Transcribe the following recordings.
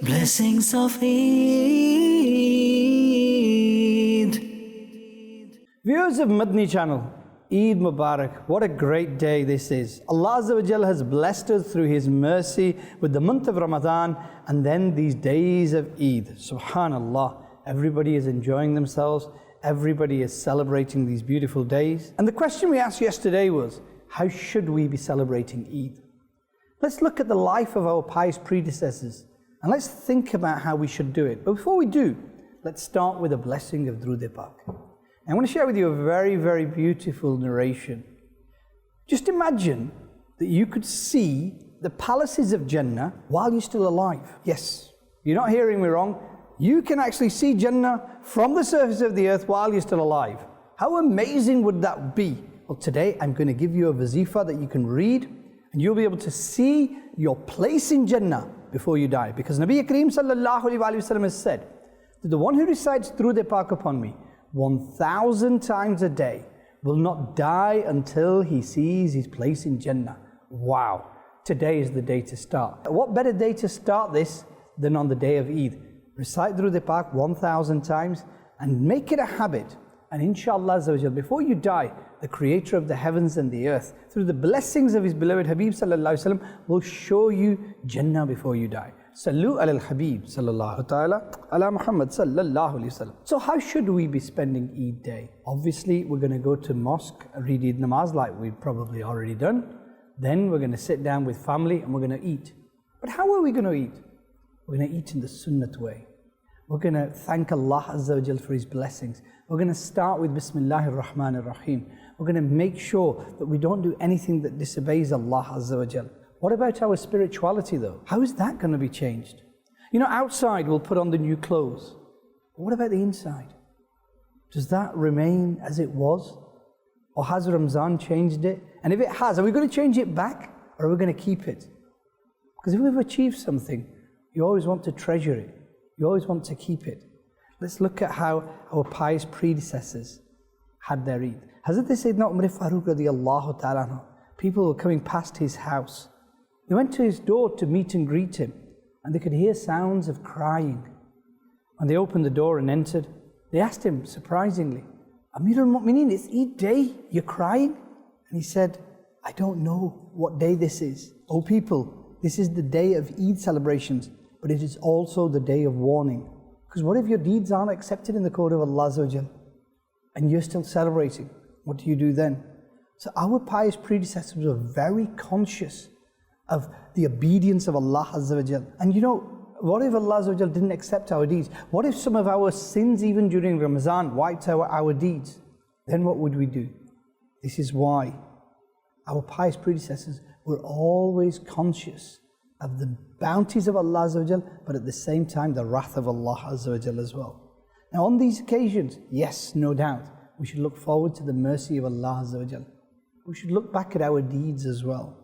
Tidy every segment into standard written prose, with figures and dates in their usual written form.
Blessings of Eid. Viewers of Madani Channel, Eid Mubarak. What a great day this is. Allah Azza wa Jal has blessed us through His mercy with the month of Ramadan and then these days of Eid. Subhanallah. Everybody is enjoying themselves. Everybody is celebrating these beautiful days. And the question we asked yesterday was, how should we be celebrating Eid? Let's look at the life of our pious predecessors and let's think about how we should do it. But before we do, let's start with a blessing of Durud Pak. I want to share with you a very, very beautiful narration. Just imagine that you could see the palaces of Jannah while you're still alive. Yes, you're not hearing me wrong. You can actually see Jannah from the surface of the earth while you're still alive. How amazing would that be? Well, today I'm going to give you a wazifa that you can read and you'll be able to see your place in Jannah before you die. Because Nabi Kareem sallallahu alayhi wa sallam has said that the one who recites Durud Pak upon me 1,000 times a day will not die until he sees his place in Jannah. Wow, today is the day to start. What better day to start this than on the day of Eid? Recite Durud Pak 1,000 times and make it a habit. And inshallah, before you die, the Creator of the heavens and the earth, through the blessings of His beloved Habib sallallahu alaihi wasallam, will show you Jannah before you die. Sallu ala al-Habib sallallahu ta'ala ala Muhammad sallallahu alaihi wasallam. So how should we be spending Eid day? Obviously, we're going to go to mosque and read Eid namaz like we've probably already done. Then we're going to sit down with family and we're going to eat. But how are we going to eat? We're going to eat in the Sunnah way. We're going to thank Allah Azza wa Jal for His blessings. We're going to start with Bismillahir Rahmanir Rahim. We're going to make sure that we don't do anything that disobeys Allah Azza wa Jal. What about our spirituality though? How is that going to be changed? You know, outside we'll put on the new clothes. But what about the inside? Does that remain as it was? Or has Ramzan changed it? And if it has, are we going to change it back? Or are we going to keep it? Because if we've achieved something, you always want to treasure it. You always want to keep it. Let's look at how our pious predecessors had their Eid. Hazrat Sayyidina Umar Farooq radiyallahu ta'ala anhu, people were coming past his house. They went to his door to meet and greet him, and they could hear sounds of crying. When they opened the door and entered, they asked him surprisingly, Amir al-Mu'mineen, it's Eid day, you're crying? And he said, I don't know what day this is. Oh people, this is the day of Eid celebrations, but it is also the day of warning. Because what if your deeds aren't accepted in the court of Allah Azza wa Jal, and you're still celebrating? What do you do then? So our pious predecessors were very conscious of the obedience of Allah Azza wa Jal. And you know, what if Allah Azza wa Jal didn't accept our deeds? What if some of our sins even during Ramadan wiped our deeds? Then what would we do? This is why our pious predecessors were always conscious of the bounties of Allah Azza wa Jal, but at the same time the wrath of Allah Azza wa Jal as well. Now on these occasions, yes, no doubt, we should look forward to the mercy of Allah Azza wa Jal. We should look back at our deeds as well.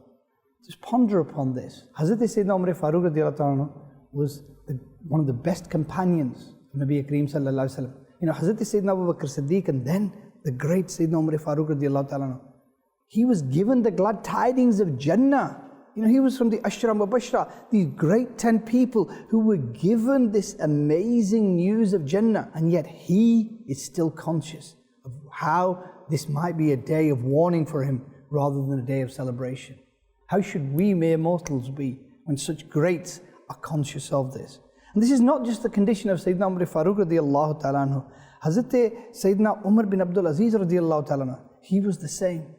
Just ponder upon this. Hazrat Sayyidina Umar Farooq radiyallahu ta'ala was one of the best companions of Nabi Kareem sallallahu alaihi wasallam. You know, Hazrat Sayyidina Abu Bakr Siddiq and then the great Sayyidina Umar Farooq radiyallahu ta'ala, he was given the glad tidings of Jannah. You know, he was from the Ashra Mubashra, these great 10 people who were given this amazing news of Jannah, and yet he is still conscious of how this might be a day of warning for him rather than a day of celebration. How should we mere mortals be when such greats are conscious of this? And this is not just the condition of Sayyidina Umar Farooq radiyallahu ta'ala anhu. Hazrat Sayyidina Umar bin Abdul Aziz radiyallahu ta'ala anhu, he was the same.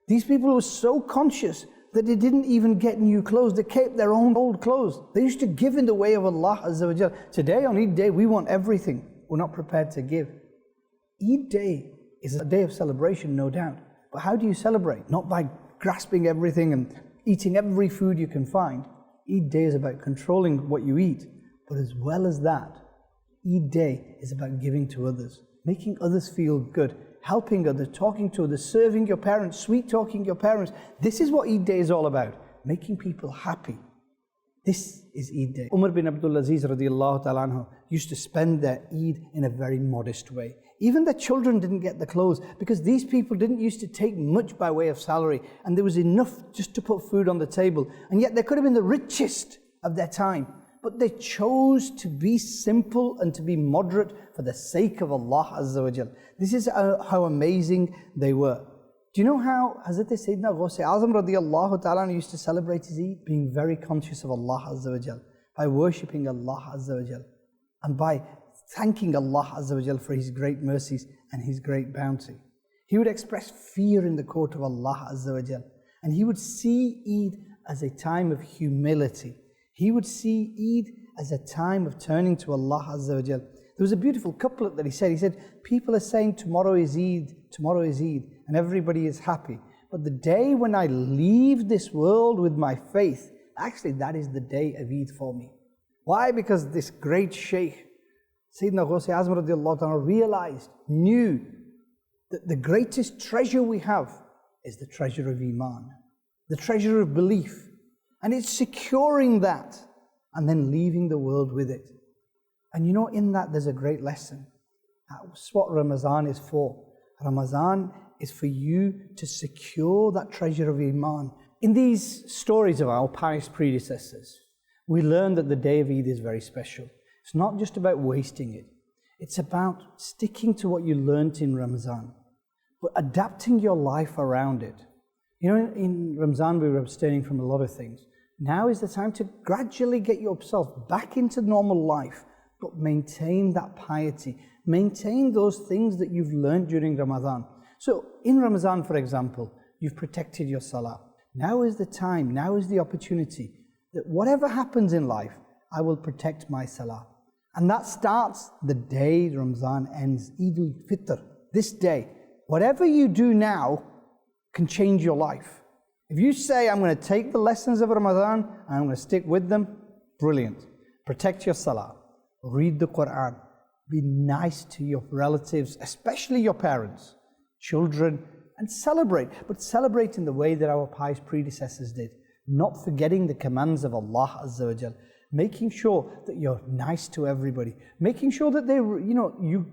These people were so conscious that they didn't even get new clothes. They kept their own old clothes. They used to give in the way of Allah Azza wa Jal. Today, on Eid day, we want everything. We're not prepared to give. Eid day is a day of celebration, no doubt. But how do you celebrate? Not by grasping everything and eating every food you can find. Eid day is about controlling what you eat. But as well as that, Eid day is about giving to others, making others feel good, helping others, talking to others, serving your parents, sweet talking your parents. This is what Eid day is all about, making people happy. This is Eid day. Umar bin Abdul Aziz radiyallahu ta'ala anhu used to spend their Eid in a very modest way. Even their children didn't get the clothes because these people didn't used to take much by way of salary, and there was enough just to put food on the table. And yet they could have been the richest of their time. but they chose to be simple and to be moderate for the sake of Allah Azza wa Jal. This is how amazing they were. Do you know how Hazrat Sayyidina Ghaus Azam radiyallahu ta'ala used to celebrate his Eid? Being very conscious of Allah Azza wa Jal, by worshipping Allah Azza wa Jal, and by thanking Allah Azza wa Jal for His great mercies and His great bounty. He would express fear in the court of Allah Azza wa Jal, and he would see Eid as a time of humility. He would see Eid as a time of turning to Allah Azza wa Jal. There was a beautiful couplet that he said, people are saying tomorrow is Eid, and everybody is happy. But the day when I leave this world with my faith, actually that is the day of Eid for me. Why? Because this great Shaykh, Sayyidina Ghaus Azam radiallahu ta'ala knew that the greatest treasure we have is the treasure of Iman, the treasure of belief. And it's securing that and then leaving the world with it. And you know, in that there's a great lesson. That's what Ramadan is for. Ramadan is for you to secure that treasure of Iman. In these stories of our pious predecessors, we learn that the day of Eid is very special. It's not just about wasting it. It's about sticking to what you learnt in Ramadan, but adapting your life around it. You know, in Ramadan we were abstaining from a lot of things. Now is the time to gradually get yourself back into normal life, but maintain that piety. Maintain those things that you've learned during Ramadan. So in Ramadan, for example, you've protected your salah. Now is the time, now is the opportunity that whatever happens in life, I will protect my salah. And that starts the day Ramadan ends, Eid al-Fitr, this day. Whatever you do now can change your life. If you say, I'm going to take the lessons of Ramadan and I'm going to stick with them, brilliant. Protect your salah, read the Quran, be nice to your relatives, especially your parents, children, and celebrate. But celebrate in the way that our pious predecessors did, not forgetting the commands of Allah Azza wa Jal, making sure that you're nice to everybody, making sure that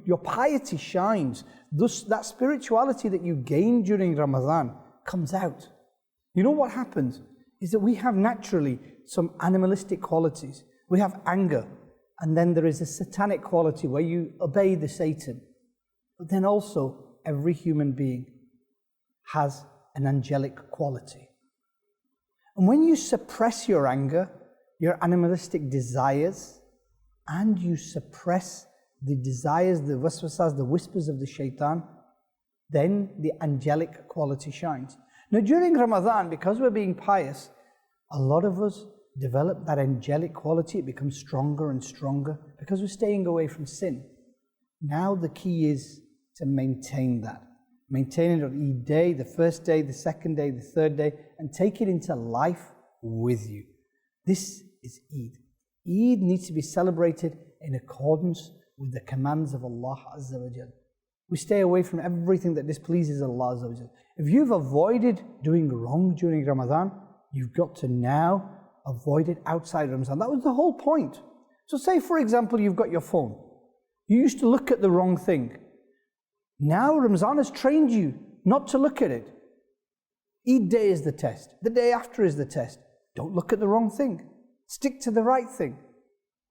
your piety shines. Thus, that spirituality that you gain during Ramadan comes out. You know what happens is that we have naturally some animalistic qualities. We have anger, and then there is a satanic quality where you obey the Satan. But then also, every human being has an angelic quality. And when you suppress your anger, your animalistic desires, and you suppress the desires, the waswasas, the whispers of the shaitan, then the angelic quality shines. Now during Ramadan, because we're being pious, a lot of us develop that angelic quality. It becomes stronger and stronger because we're staying away from sin. Now the key is to maintain that. Maintain it on Eid day, the first day, the second day, the third day, and take it into life with you. This is Eid. Eid needs to be celebrated in accordance with the commands of Allah Azza wa Jal. We stay away from everything that displeases Allah Azza wa Jal. If you've avoided doing wrong during Ramadan, you've got to now avoid it outside Ramadan. That was the whole point. So say, for example, you've got your phone. You used to look at the wrong thing. Now Ramadan has trained you not to look at it. Eid day is the test. The day after is the test. Don't look at the wrong thing. Stick to the right thing.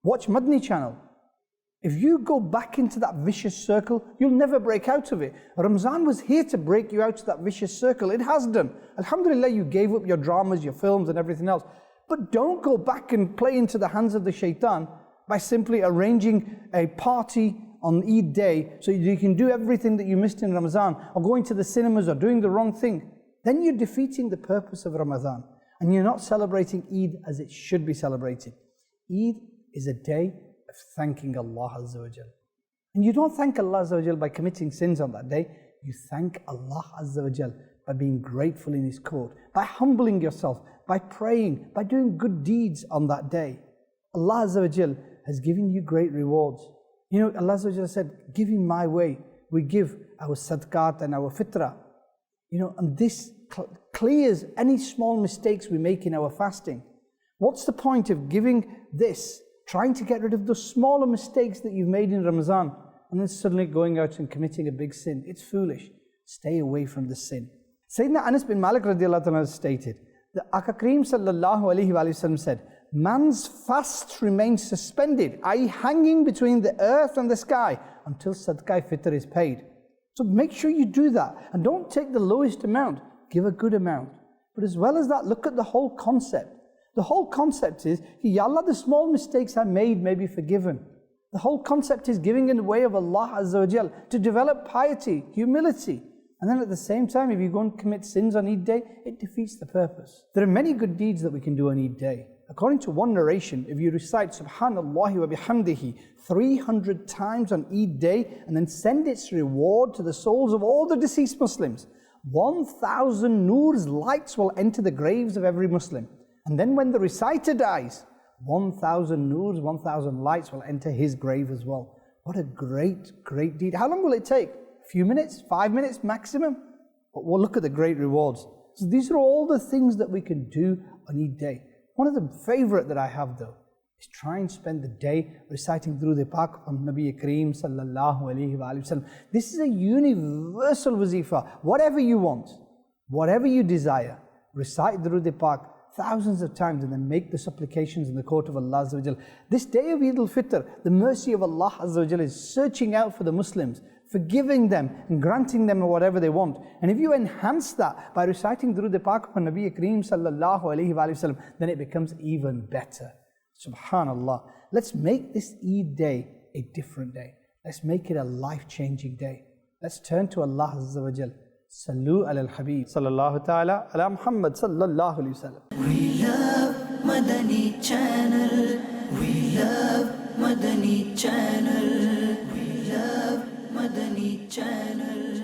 Watch Madani Channel. If you go back into that vicious circle, you'll never break out of it. Ramadan was here to break you out of that vicious circle. It has done. Alhamdulillah, you gave up your dramas, your films and everything else. But don't go back and play into the hands of the shaitan by simply arranging a party on Eid day so you can do everything that you missed in Ramadan, or going to the cinemas or doing the wrong thing. Then you're defeating the purpose of Ramadan and you're not celebrating Eid as it should be celebrated. Eid is a day of thanking Allah Azza wa Jal. And you don't thank Allah Azza wa Jal by committing sins on that day. You thank Allah Azza wa Jal by being grateful in His court, by humbling yourself, by praying, by doing good deeds on that day. Allah Azza wa Jal has given you great rewards. You know, Allah Azza wa Jal said, give in my way. We give our sadqat and our fitrah. You know, and this clears any small mistakes we make in our fasting. What's the point of giving this, trying to get rid of those smaller mistakes that you've made in Ramadan, and then suddenly going out and committing a big sin? It's foolish. Stay away from the sin. Sayyidina Anas bin Malik radiallahu anhu stated that Aka Kareem sallallahu alayhi wa sallam said, man's fast remains suspended, i.e. hanging between the earth and the sky until Sadaqah Fitr is paid. So make sure you do that, and don't take the lowest amount, give a good amount. But as well as that, look at the whole concept. The whole concept is, Ya Allah, the small mistakes I made may be forgiven. The whole concept is giving in the way of Allah Azza wa Jal, to develop piety, humility. And then at the same time, if you go and commit sins on Eid Day, it defeats the purpose. There are many good deeds that we can do on Eid Day. According to one narration, if you recite Subhanallah wa bihamdihi 300 times on Eid Day and then send its reward to the souls of all the deceased Muslims, 1,000 Noor's lights will enter the graves of every Muslim. And then when the reciter dies, 1,000 Noors, 1,000 lights will enter his grave as well. What a great, great deed. How long will it take? A few minutes? 5 minutes maximum? But we'll look at the great rewards. So these are all the things that we can do on Eid Day. One of the favorite that I have though, is try and spend the day reciting through the Pak of Nabi Kareem sallallahu alayhi wa sallam. This is a universal wazifa. Whatever you want, whatever you desire, recite through the Pak thousands of times and then make the supplications in the court of Allah Azza wa Jal. This day of Eid al-Fitr, the mercy of Allah Azza wa Jal is searching out for the Muslims, forgiving them and granting them whatever they want. And if you enhance that by reciting through the Pak of Nabi Kareem sallallahu alayhi wa sallam, then it becomes even better. Subhanallah. Let's make this Eid day a different day. Let's make it a life-changing day. Let's turn to Allah Azza wa Jal. Sallu ala al-Habib sallallahu ta'ala ala Muhammad sallallahu alayhi wa sallam. We love Madani Channel. We love Madani Channel. We love Madani Channel.